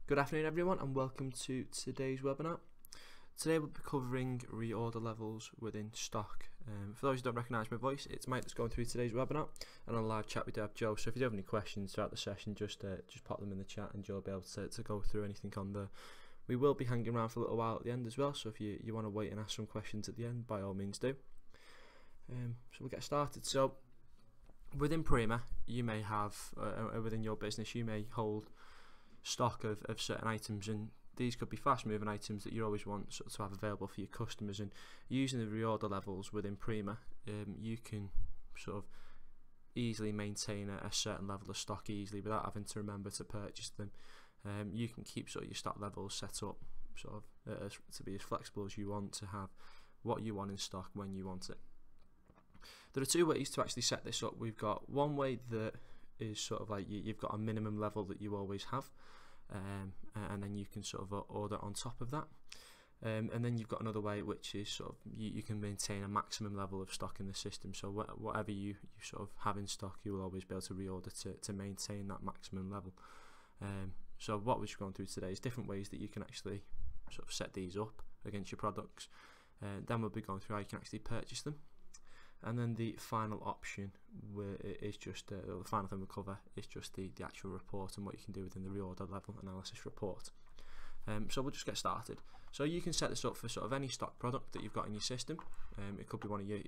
Good afternoon everyone and welcome to today's webinar. Today we'll be covering reorder levels within stock. For those who don't recognise my voice, it's Mike that's going through today's webinar, and on a live chat we do have Joe, so if you do have any questions throughout the session just pop them in the chat and Joe will be able to go through anything on there. We will be hanging around for a little while at the end as well, so if you want to wait and ask some questions at the end, by all means do. So we'll get started. So within Prima you may have, within your business you may hold stock of certain items, and these could be fast moving items that you always want to have available for your customers, and using the reorder levels within Prima you can sort of easily maintain a certain level of stock easily without having to remember to purchase them. You can keep sort of your stock levels set up sort of to be as flexible as you want, to have what you want in stock when you want it. There are two ways to actually set this up. We've got one way that is sort of like you've got a minimum level that you always have, and then you can sort of order on top of that, and then you've got another way which is sort of you can maintain a maximum level of stock in the system, so whatever you sort of have in stock you will always be able to reorder to maintain that maximum level. So what we're going through today is different ways that you can actually sort of set these up against your products, then we'll be going through how you can actually purchase them. And then the final option is just the final thing we'll cover is just the actual report and what you can do within the reorder level analysis report. So we'll just get started. So you can set this up for sort of any stock product that you've got in your system. It could be one of your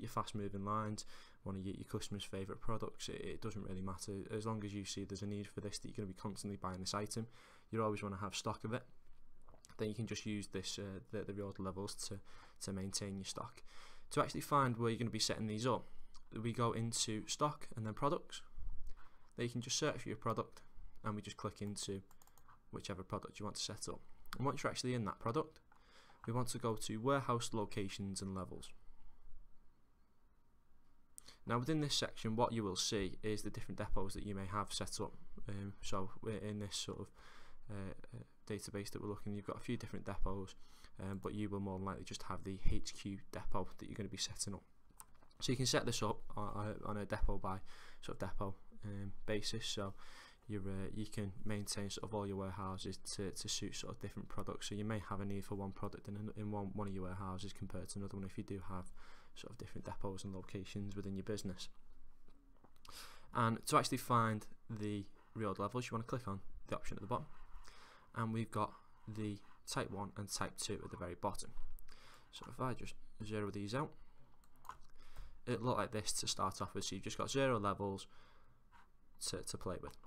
fast moving lines, one of your customers' favourite products. It doesn't really matter, as long as you see there's a need for this, that you're going to be constantly buying this item, you always want to have stock of it. Then you can just use this the reorder levels to maintain your stock. To actually find where you're going to be setting these up, we go into stock and then products. There you can just search for your product and we just click into whichever product you want to set up. And once you're actually in that product, we want to go to warehouse locations and levels. Now within this section what you will see is the different depots that you may have set up. So we're in this sort of database that we're looking, you've got a few different depots, but you will more than likely just have the HQ depot that you're going to be setting up. So you can set this up on a depot by sort of depot basis, so you can maintain sort of all your warehouses to suit sort of different products. So you may have a need for one product in one of your warehouses compared to another one if you do have sort of different depots and locations within your business. And to actually find the reorder levels, you want to click on the option at the bottom, and we've got the type 1 and type 2 at the very bottom. So if I just zero these out, it'll look like this to start off with. So you've just got 0 levels to play with.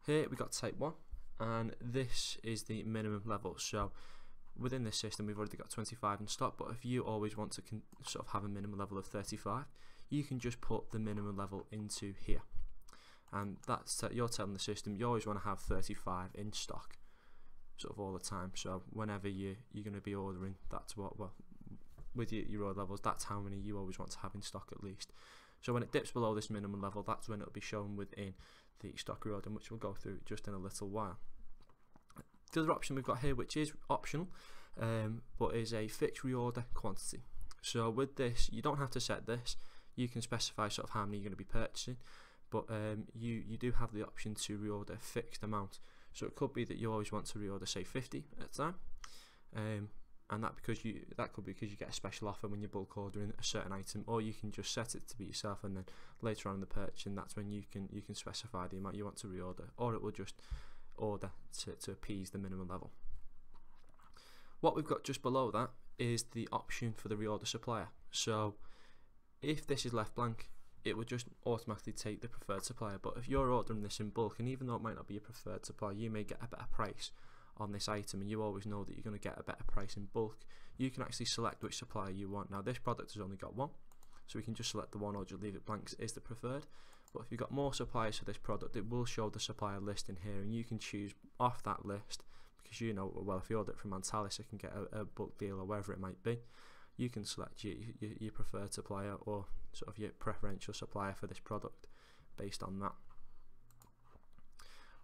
Here we've got type 1, and this is the minimum level. So within this system we've already got 25 in stock, but if you always want to sort of have a minimum level of 35, you can just put the minimum level into here, and that's you're telling the system you always want to have 35 in stock sort of all the time. So whenever you're going to be ordering, that's what, well, with your order levels, that's how many you always want to have in stock at least. So when it dips below this minimum level, that's when it'll be shown within the stock reorder, which we'll go through just in a little while. The other option we've got here, which is optional, but is a fixed reorder quantity. So with this, you don't have to set this, you can specify sort of how many you're going to be purchasing, but you do have the option to reorder a fixed amount. So it could be that you always want to reorder, say 50 at a time, and that could be because you get a special offer when you're bulk ordering a certain item, or you can just set it to be yourself, and then later on in the purchase, and that's when you can specify the amount you want to reorder, or it will just order to appease the minimum level. What we've got just below that is the option for the reorder supplier. So if this is left blank, it would just automatically take the preferred supplier, but if you're ordering this in bulk, and even though it might not be a preferred supplier, you may get a better price on this item, and you always know that you're going to get a better price in bulk, you can actually select which supplier you want. Now this product has only got one, so we can just select the one or just leave it blank, is the preferred. But if you've got more suppliers for this product, it will show the supplier list in here, and you can choose off that list, because you know, well, if you order it from Antalis, it can get a bulk deal or wherever it might be. You can select your preferred supplier or sort of your preferential supplier for this product based on that.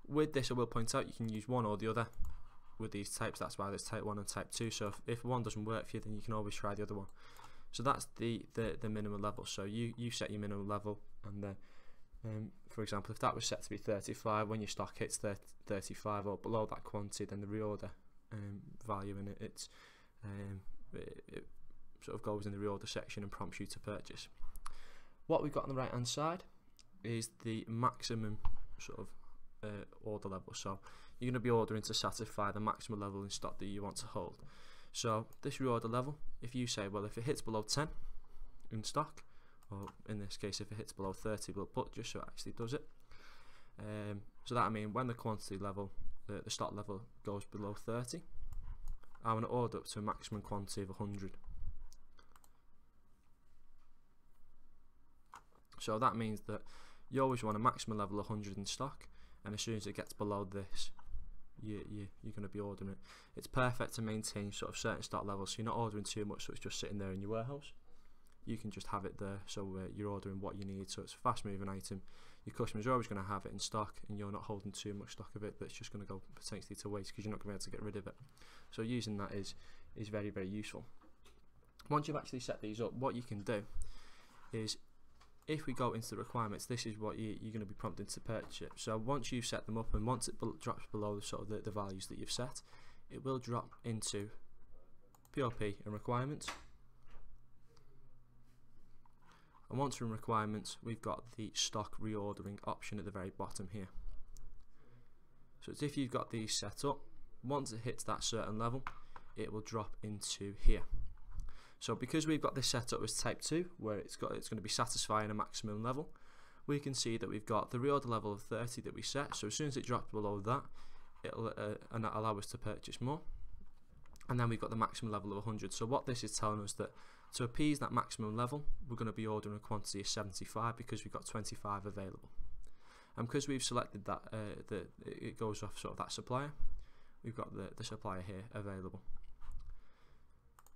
With this, I will point out you can use one or the other with these types. That's why there's type 1 and type 2. So if one doesn't work for you, then you can always try the other one. So that's the minimum level. So you set your minimum level, and then For example, if that was set to be 35, when your stock hits 35 or below that quantity, then the reorder value in it, it sort of goes in the reorder section and prompts you to purchase. What we've got on the right hand side is the maximum sort of order level. So you're going to be ordering to satisfy the maximum level in stock that you want to hold. So this reorder level, if you say, well, if it hits below 10 in stock, or in this case if it hits below 30, we'll put just so it actually does it. So that I mean when the quantity level, the stock level goes below 30, I want to order up to a maximum quantity of 100. So that means that you always want a maximum level of 100 in stock, and as soon as it gets below this, you're going to be ordering it. It's perfect to maintain sort of certain stock levels, so you're not ordering too much so it's just sitting there in your warehouse. You can just have it there, so you're ordering what you need, so it's a fast moving item. Your customers are always going to have it in stock, and you're not holding too much stock of it that's just going to go potentially to waste because you're not going to be able to get rid of it. So using that is very, very useful. Once you've actually set these up, what you can do is, if we go into the requirements, this is what you're going to be prompted to purchase it. So once you've set them up, and once it drops below sort of the values that you've set, it will drop into POP and requirements. And once we're in requirements, we've got the stock reordering option at the very bottom here. So it's if you've got these set up, once it hits that certain level, it will drop into here. So because we've got this set up as type 2, where it's going to be satisfying a maximum level, we can see that we've got the reorder level of 30 that we set. So as soon as it drops below that, it'll allow us to purchase more. And then we've got the maximum level of 100. So what this is telling us that to appease that maximum level, we're going to be ordering a quantity of 75 because we've got 25 available. And because we've selected that, it goes off sort of that supplier, we've got the supplier here available.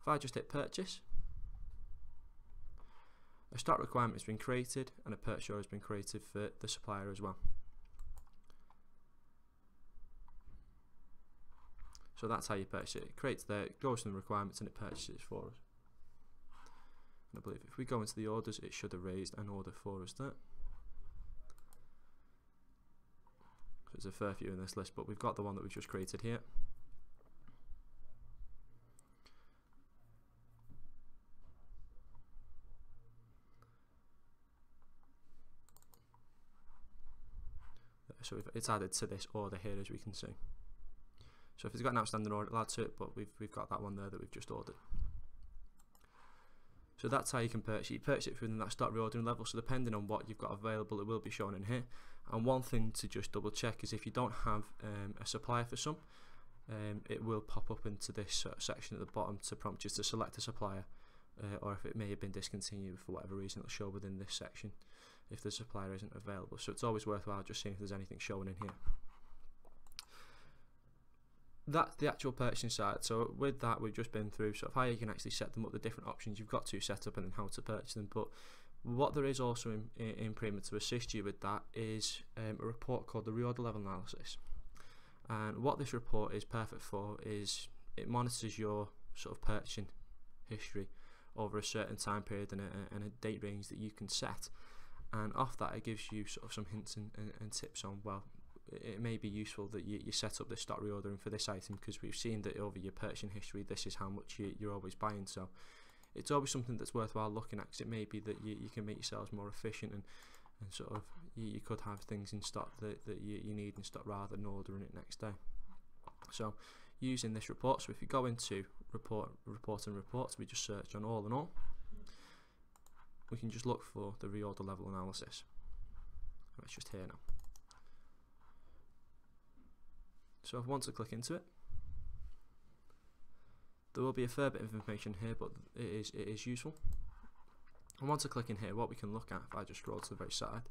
If I just hit purchase, a stock requirement has been created and a purchase order has been created for the supplier as well. So that's how you purchase it. It creates it goes from the requirements and it purchases for us. And I believe if we go into the orders, it should have raised an order for us there. There's a fair few in this list, but we've got the one that we've just created here. So it's added to this order here, as we can see. So if it's got an outstanding order, it'll add to it, but we've got that one there that we've just ordered. So that's how you can purchase it. You purchase it within that stock reordering level, so depending on what you've got available, it will be shown in here. And one thing to just double check is if you don't have a supplier for some, it will pop up into this section at the bottom to prompt you to select a supplier, or if it may have been discontinued for whatever reason, it'll show within this section if the supplier isn't available. So it's always worthwhile just seeing if there's anything showing in here. That's the actual purchasing side. So with that, we've just been through sort of how you can actually set them up, the different options you've got to set up, and then how to purchase them. But what there is also in Prima to assist you with that is a report called the Reorder Level Analysis. And what this report is perfect for is it monitors your sort of purchasing history over a certain time period and a date range that you can set. And off that, it gives you sort of some hints and tips on, well, it may be useful that you set up this stock reordering for this item, because we've seen that over your purchasing history this is how much you're always buying. So it's always something that's worthwhile looking at, because it may be that you can make yourselves more efficient and sort of you could have things in stock that you need in stock rather than ordering it next day. So using this report, so if you go into report and reports, we just search on all in all, we can just look for the reorder level analysis. It's just here now. So if I want to click into it, there will be a fair bit of information here, but it is useful. And once I click in here, what we can look at, if I just scroll to the very side,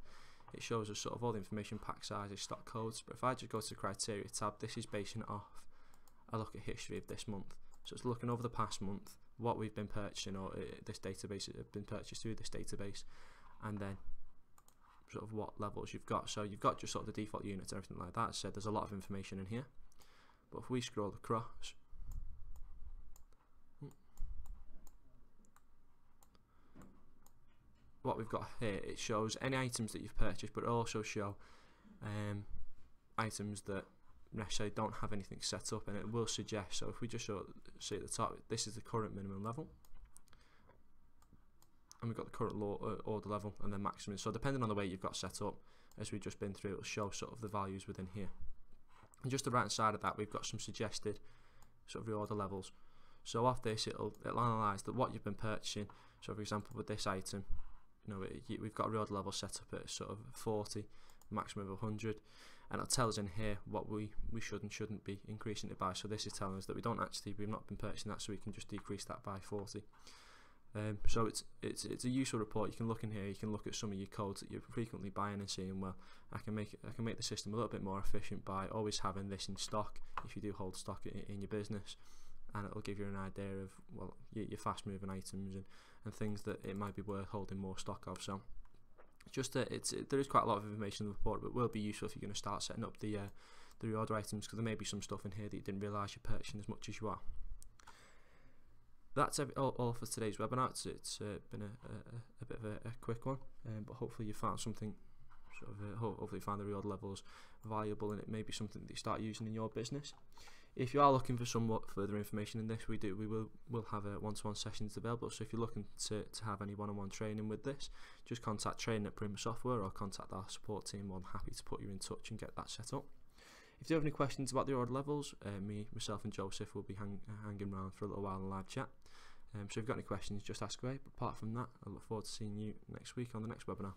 it shows us sort of all the information, pack sizes, stock codes. But if I just go to the criteria tab, this is basing it off a look at history of this month. So it's looking over the past month, what we've been purchasing, or this database has been purchased through this database, and then sort of what levels you've got. So you've got just sort of the default units and everything like that. So there's a lot of information in here, but if we scroll across, what we've got here, it shows any items that you've purchased, but it also show items that necessarily don't have anything set up, and it will suggest. So if we just see at the top, this is the current minimum level, and we've got the current order level and then maximum. So depending on the way you've got set up, as we've just been through, it will show sort of the values within here. And just the right hand side of that, we've got some suggested sort of reorder levels. So off this, it'll analyse that what you've been purchasing. So for example, with this item, we've got a reorder level set up at sort of 40, maximum of 100, and it'll tell us in here what we should and shouldn't be increasing it by. So this is telling us that we've not been purchasing that, so we can just decrease that by 40. So it's a useful report. You can look in here, you can look at some of your codes that you're frequently buying and seeing, well, I can make the system a little bit more efficient by always having this in stock if you do hold stock in your business, and it'll give you an idea of, well, your fast moving items and things that it might be worth holding more stock of. So just there is quite a lot of information in the report, but it will be useful if you're going to start setting up the reorder items, because there may be some stuff in here that you didn't realise you're purchasing as much as you are. That's all for today's webinar. It's been a bit of a quick one, but hopefully you found something sort of hopefully you find the reorder levels valuable, and it may be something that you start using in your business. If you are looking for somewhat further information in this, we'll have one-to-one sessions available. So if you're looking to have any one-on-one training with this, just contact training@Prima Software or contact our support team. I'm happy to put you in touch and get that set up. If you have any questions about the order levels, myself and Joseph will be hanging around for a little while in live chat. So if you've got any questions, just ask away. But apart from that, I look forward to seeing you next week on the next webinar.